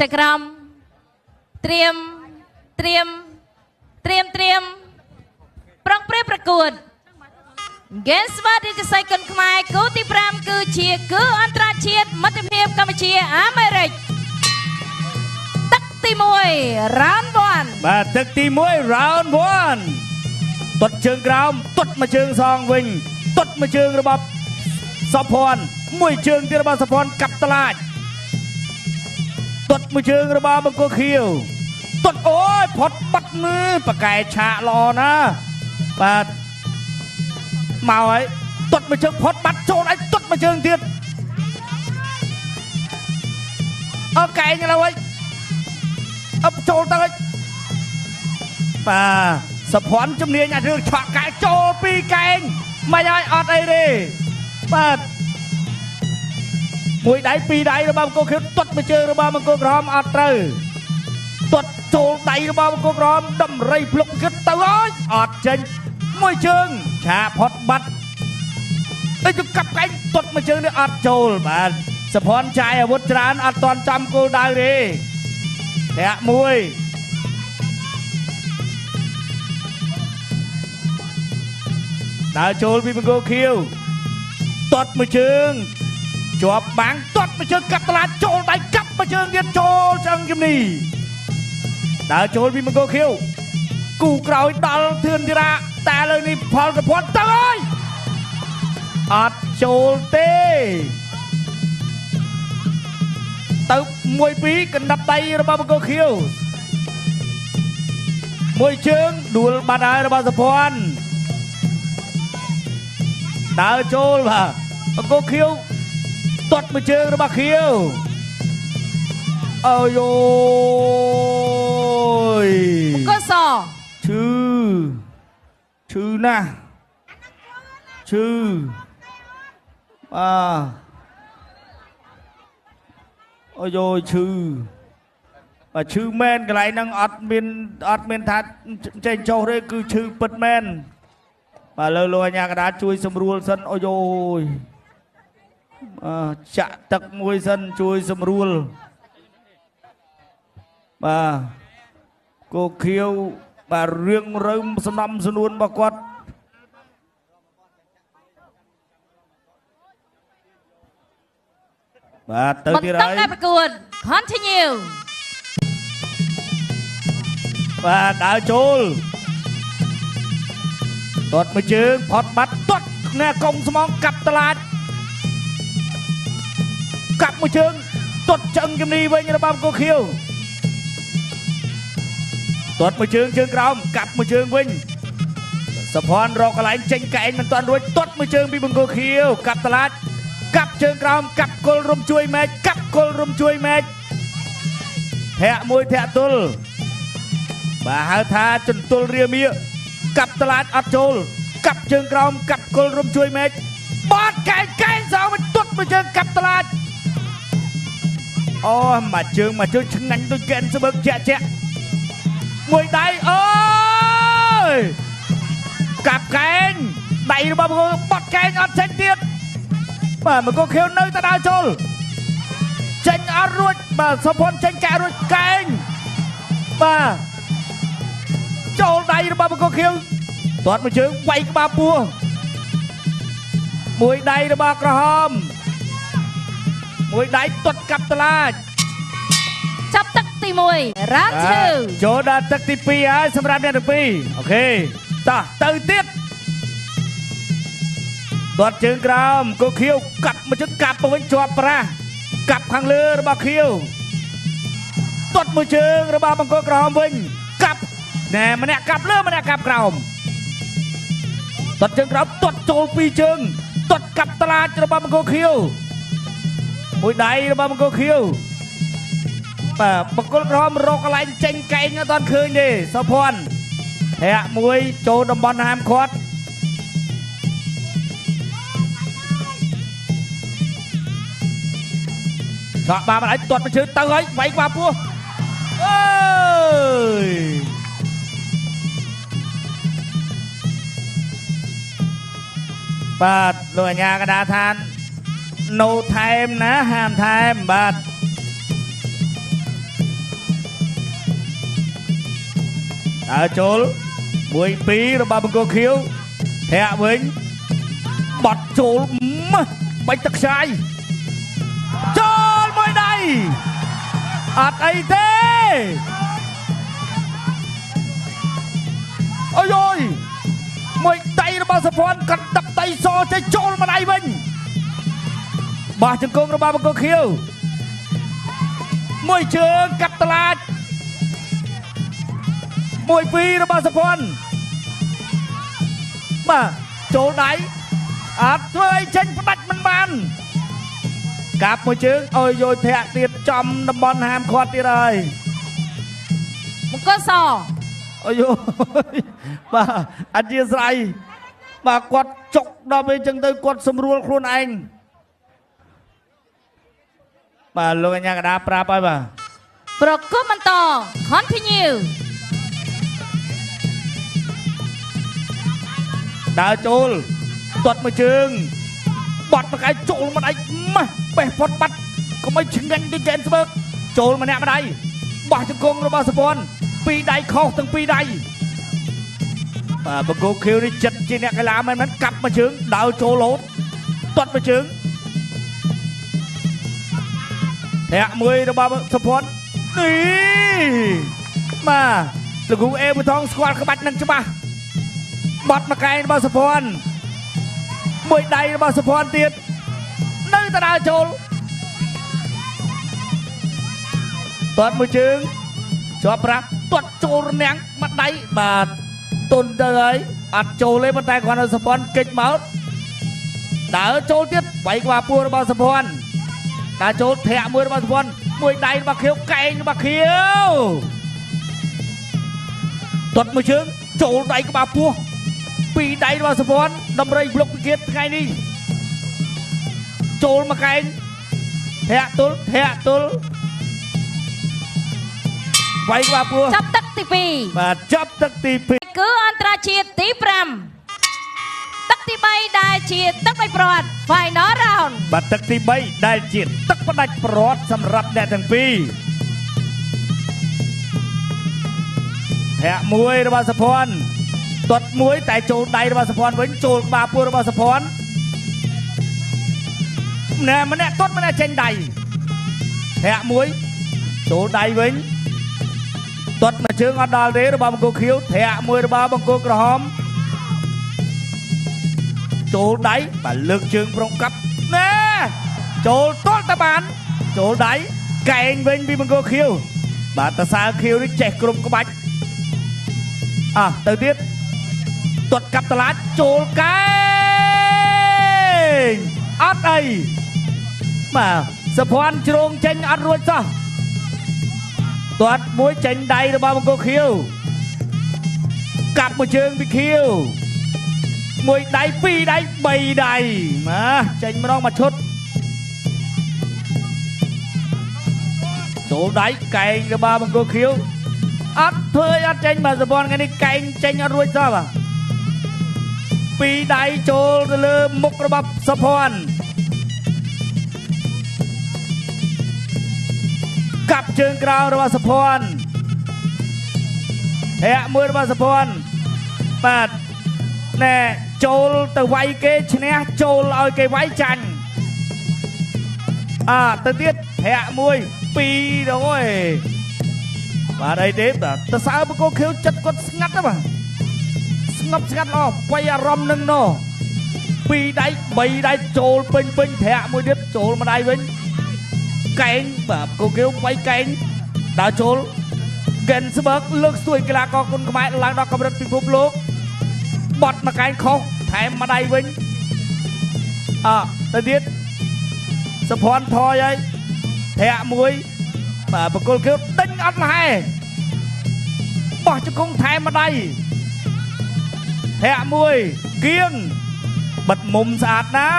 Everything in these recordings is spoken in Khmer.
จะกรมเตรียมปรองเปรี้ยประกวดเกสวัสดีจะใส่กันขมายกูที่พรามคือเชียคืออันตราเชียมัตเพียบกัมพูชีอเมริกตักตีมวยร้านวันมาตักตีมวยร้านวันตดเชิงกรามตดมาเชิงซองวิงตดมาเชิงระบบสะพรมวยเชิงที่ระบบสะพรกับตลาดตดมาเชิงระบบมังกรเขียวตดโอ้ยพดบัดมือปะไก่ฉะรอนะปะมาไว้ตดมาเชิงพดบัดโจไอ้ตดมาเชิงเทียนเอาไก่ยังไงไว้เอาโจตั้งไว้ป่าสะพอนจำเนียนอย่าเรื่องฉะไก่โจปีไก่มาย้ายอดไอ้ดิป่ามวยได้ปีได้ระบำโกเขียวตดมาเชิงระบำมังกรพร้อมอดเตอตดโจได้ระบำมังกรพร้อมดำไรพลุกขึ้นเตออดเจนมวยเชิงฉะพดบัดไอ้จุกกับไก่ตดมาเชิงเนี่ยอัดโจลบานสะพอนใจอาวุธจานอัดตอนจำกูได้ดิแทะมวยดาวโจลพี่มังกรเขียวตดมาเชิงจวบบังตดมาเชิงกับตลาดโจลได้กับมาเชิงเดียนโจลจังยิมนี่ดาวโจลพี่มังกรเขียวกูกล่าวดาวเทือนทีระแต่เลยนี่พอสะพอนเตยอัดโจลเต้ตึกมวยปีกันดับไตระบำมังกรเขียวมวยเชิงดูบาดาระบำสะพอนดาวโจลป่ะมังกรเขียวตดมาเชิงระบำเขียวเอาโยยก็สอชื่อนะชื่อโอ้ยชื่อแมนกันไรนั่งอัดเมียนทัดใจโจเลยคือชื่อปิดแมนมาเลยลอยยากระดาษช่วยสำรวจสันโอ้ยจะตักมวยสันช่วยสำรวจมาโกเขียวมาเรื่องเริ่มสนำสนุนบกวดมาเติมที่ไรต้องได้ประกวด continue มาดาวโจลตดมาเชิงพอดบัดตดแน่กงสมองกับตลาดกับมาเชิงตดจังกิมนีไว้ยระบำโกเขียวตดมาเชิงกรามกับมาเชิงวิ่งสะพอนรอกระไหลเจงไก่มันตอนรวยตดมาเชิงปีบังโกเขียวกับตลาดกับเชิงกรามกับกลรมช่วยแมกับกลรมช่วยแมแทะมวยแทะตุลบาฮาทาจนตุลเรียมีกับตลาดอัดโจลกับเชิงกรามกับกลรมช่วยแมบอดไก่สาวมันตดมาเชิงกับตลาดอ๋อมาเชิงชงันตัวเกนสะบักแฉะมวยไดเอ้ยกับแกงไดระบำมือปอดแกงอัดเซนเตียนมามันก็เขียวเนยตาดาวโจลเจงอัดรุ่ยมาสะพอนเจงแกรุ่ยแกงมาโจลไดระบำมันก็เขียวตอดมาเชิงไวกับมาปัวมวยไดระบำกระหอมมวยไดตดกับตลาดจับตักตีมวยร้านชื่อโจดาตักตีปีสำหรับเนี่ยปีโอเคต่อตื่นเต้นตอดเชิงกรามก็เขียวกลับมาจะกลับมาเป็นจอบปลากลับข้างเรือระบาเขียวตดมือเชิงระบาบังกรกรามวิ่งกลับแน่มันเนี่ยกลับเรือมันเนี่ยกลับกรามตดเชิงกรามตดโจลปีเชิงตดกับตลาดระบาบังกรเขียวมวยใดระบาบังกรเขียวบังกรกรามรอกระไรเจงไก่เงตอนคืนดิสะพอนแทะมวยโจดำบอลหามคอดสอบมาไหนตรวจมาชื่อเตยไหวกว่าพวกบาดลอยยากระดาทาน no time นะห้าม time บาด ចូលមួយពីររបស់បង្គោលខៀវធាក់វិញបត់ចូលបាច់ទឹកខ្សាយចូលមួយដៃអត់អីទេអូយយមួយដៃរបស់សុភ័ណ្ឌកាត់ទឹកដៃសចេញចូលមួយដៃវិញបោះជង្គង់របស់បង្គោលខៀវមួយជើងកាត់តឡាចមួយពីររបស់សុភ័ណ្ឌបាទចូលដៃអត់ធ្វើអីចេញផ្ដាច់មិនបានកាប់មួយជើងអើយយោធាក់ទៀតចំតំបន់ហាមឃាត់ទៀតហើយបង្គោលសអូយបាទអធិស្ឋានបាទគាត់ចុកដល់ពេលអញ្ចឹងទៅគាត់សម្រួលខ្លួនឯងបាទលោកអញ្ញាកដាប្រាប់ហើយបាទប្រគំបន្ត continue ដើរចូលទាត់មួយជើងបត់មកឯងចូលមកឯងម៉ាស់បេះផុតបាត់កុំឲ្យឆ្ងាញ់ដូចកែនស្បើកចូលម្នាក់ម្ដាយបោះជង្គង់របស់សុភ័ណ្ឌពីរដៃខុសទាំងពីរដៃបាទបង្គោលខៀវនេះចិត្តជាអ្នកកីឡាមែនកាប់មួយជើងដើរចូលលោតទាត់មួយជើងធាក់មួយរបស់សុភ័ណ្ឌនេះបាទលោកគ្រូអេប៊ូថងស្គាល់ក្បាច់នឹងច្បាស់បត់មកកែងរបស់សុភ័ណ្ឌមួយដៃរបស់សុភ័ណ្ឌទៀតនៅតែដើរចូលទាត់មួយជើងជាប់ប្រាក់ទាត់ចូលរនាំងមួយដៃបាទទុនទៅហើយអត់ចូលទេប៉ុន្តែគាត់នៅសុភ័ណ្ឌគេចមកដើរចូលទៀតវាយក្បាលពោះរបស់សុភ័ណ្ឌដើរចូលធាក់មួយរបស់សុភ័ណ្ឌមួយដៃរបស់ខៀវកែងរបស់ខៀវទាត់មួយជើងចូលដៃក្បាលពោះពីរដៃរបស់សុភ័ណ្ឌតម្រៃប្លុកវិកេតថ្ងៃនេះចូលមកកែងធាក់ទល់វាយក្បាលពោះចាប់ទឹកទី2បាទចាប់ទឹកទី2គឺអន្តរជាតិទី5ទឹកទី3ដែលជាទឹកផ្ដាច់ព្រាត់ Final Round បាទទឹកទី3ដែលជាទឹកផ្ដាច់ព្រាត់សម្រាប់អ្នកទាំងពីរធាក់មួយរបស់សុភ័ណ្ឌទាត់មួយតែចូលដៃរបស់សុភ័ណ្ឌវិញចូលក្បាលពោះរបស់សុភ័ណ្ឌម្នាក់ទាត់ម្នាក់ចេញដៃធាក់មួយចូលដៃវិញទាត់មួយជើងអត់ដល់ទេរបស់បង្គោលខៀវធាក់មួយរបស់បង្គោលក្រហមចូលដៃបាទលើកជើងប្រុងកាប់ណែចូលទាល់តែបានចូលដៃកែងវិញពីបង្គោលខៀវបាទតសើខៀវនេះចេះគ្រប់ក្បាច់ទៅទៀតទាត់កាប់តឡាចចូលកែងអត់អីបាទសុភ័ណ្ឌជ្រងចេញអត់រួចសោះទាត់មួយចេញដៃរបស់បង្គោលខៀវកាប់មួយជើងពីខៀវមួយដៃពីរដៃបីដៃមកចេញម្ដងមកឈុតចូលដៃកែងរបស់បង្គោលខៀវអត់ធ្វើអត់ចេញបាទសុភ័ណ្ឌថ្ងៃនេះកែងចេញអត់រួចសោះបាទពីរដៃចូលទៅលើមុខរបស់សុភ័ណ្ឌកាប់ជើងក្រោមរបស់សុភ័ណ្ឌធាក់មួយរបស់សុភ័ណ្ឌបាទណែចូលទៅវាយគេឈ្នះចូលឲ្យគេវាយចាញ់ទៅទៀតធាក់មួយពីរrồiបាទអីទេបាទតសើបង្គោលខៀវចិត្តគាត់ស្ងាត់ណាបាទស្ងប់ស្ងាត់ល្អវាយអារម្មណ៍នឹងណោះពីរដៃបីដៃចូលពេញធាក់មួយទៀតចូលមួយដៃវិញកែងបាទបង្គោលខៀវវាយកែងដើរចូលកែនស្បើកលើកស្ទួយកីឡាករគុណខ្មែរឡើងដល់កម្រិតពិភពលោកបត់មកកែងខុសថែមមួយដៃវិញទៅទៀតសុភ័ណ្ឌថយហើយធាក់មួយបាទបង្គោលខៀវដេញអត់លហែបោះជង្គង់ថែមមួយដៃធាក់មួយគៀងបិទមុំស្អាតណា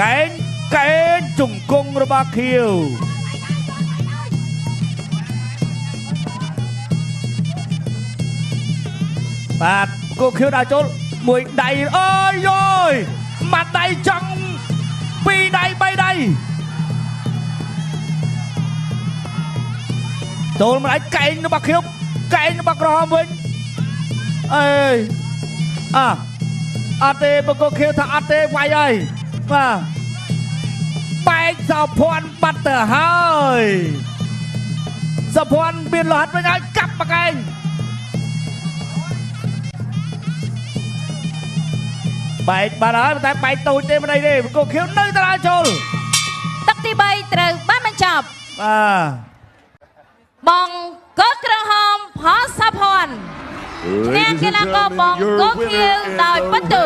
កែងជង្គង់របស់ខៀវបាទបង្គោលខៀវដើរចូលមួយដៃអើយយយមួយដៃចង់ពីរដៃបីដៃចូលមួយដៃកែងរបស់ខៀវ កែងរបស់ក្រហមវិញអេអត់ទេបង្គោលខៀវថាអត់ទេវាយហើយបាទបែកសោភ័ណ្ឌបាត់ទៅហើយសោភ័ណ្ឌមានលោហិតវិញហើយកាប់បកែងបែកបាត់ហើយតែបែកតូចទេមិនអីទេបង្គោលខៀវនៅតារាចូលទឹកទី3ត្រូវបានបញ្ចប់បាទបងកោក្រហមផលសាភ័ណ្ឌឈ្នះកីឡាករបង្គោលខៀវដោយពិន្ទុ